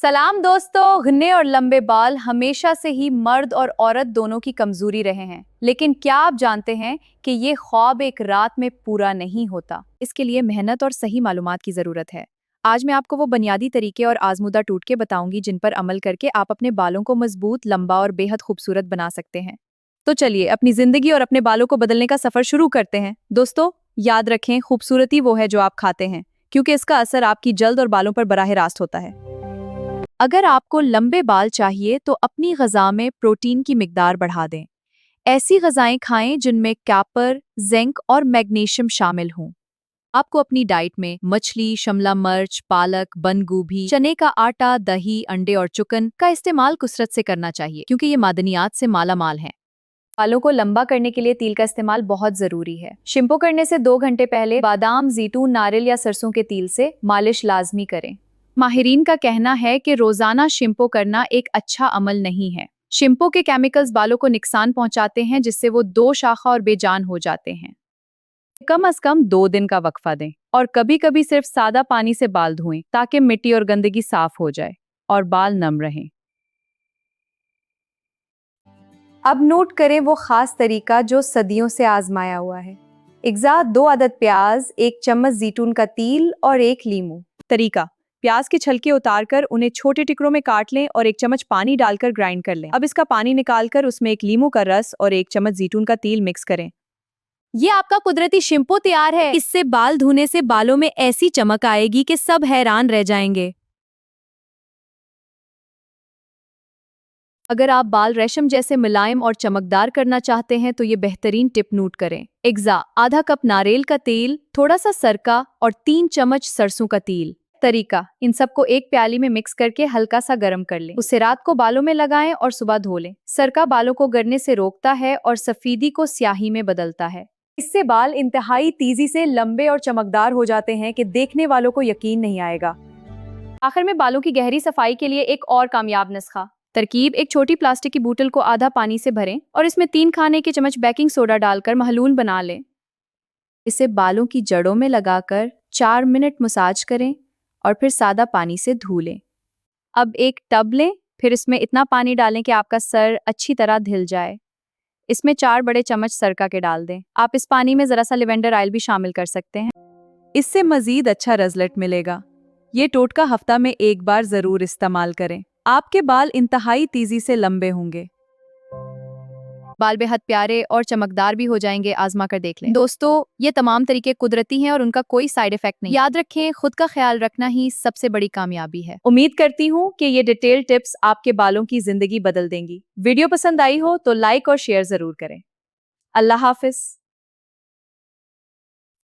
सलाम दोस्तों। घने और लंबे बाल हमेशा से ही मर्द और औरत दोनों की कमजोरी रहे हैं, लेकिन क्या आप जानते हैं कि ये ख्वाब एक रात में पूरा नहीं होता। इसके लिए मेहनत और सही मालूमात की जरूरत है। आज मैं आपको वो बुनियादी तरीके और आजमूदा टूटके बताऊंगी जिन पर अमल करके आप अपने बालों को मजबूत, लंबा और बेहद खूबसूरत बना सकते हैं। तो चलिए अपनी जिंदगी और अपने बालों को बदलने का सफर शुरू करते हैं। दोस्तों, याद रखें, खूबसूरती वो है जो आप खाते हैं, क्योंकि इसका असर आपकी जल्द और बालों पर बराह रास्त होता है। अगर आपको लंबे बाल चाहिए तो अपनी ग़िज़ा में प्रोटीन की मिकदार बढ़ा दें। ऐसी ग़िज़ाएं खाएं जिनमें कैपर, जिंक और मैग्नीशियम शामिल हों। आपको अपनी डाइट में मछली, शिमला मिर्च, पालक, बंद गोभी, चने का आटा, दही, अंडे और चिकन का इस्तेमाल कसरत से करना चाहिए, क्योंकि ये मादनियात से माला माल हैं। बालों को लंबा करने के लिए तेल का इस्तेमाल बहुत जरूरी है। शैम्पू करने से 2 घंटे पहले बादाम, जैतून, नारियल या सरसों के तेल से मालिश लाजमी करें। माहिरीन का कहना है कि रोजाना शैम्पू करना एक अच्छा अमल नहीं है। शैम्पू के केमिकल्स बालों को नुकसान पहुंचाते हैं, जिससे वो दो शाखा और बेजान हो जाते हैं। कम से कम 2 दिन का वक्फा दें और कभी कभी सिर्फ सादा पानी से बाल धोएं, ताकि मिट्टी और गंदगी साफ हो जाए और बाल नम रहें। अब नोट करें वो खास तरीका जो सदियों से आजमाया हुआ है। इग्जा 2 अदद प्याज, 1 चम्मच जैतून का तेल और 1 लीमू। तरीका: प्याज के छिलके उतारकर उन्हें छोटे टुकड़ों में काट लें और 1 चम्मच पानी डालकर ग्राइंड कर लें। अब इसका पानी निकालकर उसमें 1 लीमू का रस और 1 चम्मच जैतून का तेल मिक्स करें। ये आपका कुदरती शैम्पू तैयार है। इससे बाल धोने से बालों में ऐसी चमक आएगी कि सब हैरान रह जाएंगे। अगर आप बाल रेशम जैसे मुलायम और चमकदार करना चाहते हैं तो ये बेहतरीन टिप नोट करें। इग्जा: आधा कप नारियल का तेल, थोड़ा सा सरका और 3 चम्मच सरसों का तेल। तरीका: इन सबको एक प्याली में मिक्स करके हल्का सा गर्म कर लें। उसे रात को बालों में लगाएं और सुबह धो लें। सरका बालों को गिरने से रोकता है और सफेदी को स्याही में बदलता है। इससे बाल इंतहाई तेजी से लंबे और चमकदार हो जाते हैं कि देखने वालों को यकीन नहीं आएगा। आखिर में बालों की गहरी सफाई के लिए एक और कामयाब नुस्खा। तरकीब: एक छोटी प्लास्टिक की बोतल को आधा पानी से भरें और इसमें 3 खाने के चम्मच बेकिंग सोडा डालकर महलूल बना लें। इसे बालों की जड़ों में लगाकर 4 मिनट मसाज करें और फिर सादा पानी से धो लें। अब एक टब लें, फिर इसमें इतना पानी डालें कि आपका सर अच्छी तरह धुल जाए। इसमें 4 बड़े चम्मच सरका के डाल दें। आप इस पानी में जरा सा लिवेंडर ऑयल भी शामिल कर सकते हैं। इससे मजीद अच्छा रिजल्ट मिलेगा। ये टोटका हफ्ता में एक बार जरूर इस्तेमाल करें। आपके बाल इंतहाई तेजी से लंबे होंगे। बाल बेहद प्यारे और चमकदार भी हो जाएंगे। आजमा कर देख लें। दोस्तों, ये तमाम तरीके कुदरती हैं और उनका कोई साइड इफेक्ट नहीं। याद रखें, खुद का ख्याल रखना ही सबसे बड़ी कामयाबी है। उम्मीद करती हूँ कि ये डिटेल टिप्स आपके बालों की जिंदगी बदल देंगी। वीडियो पसंद आई हो तो लाइक और शेयर जरूर करें। अल्लाह हाफिज।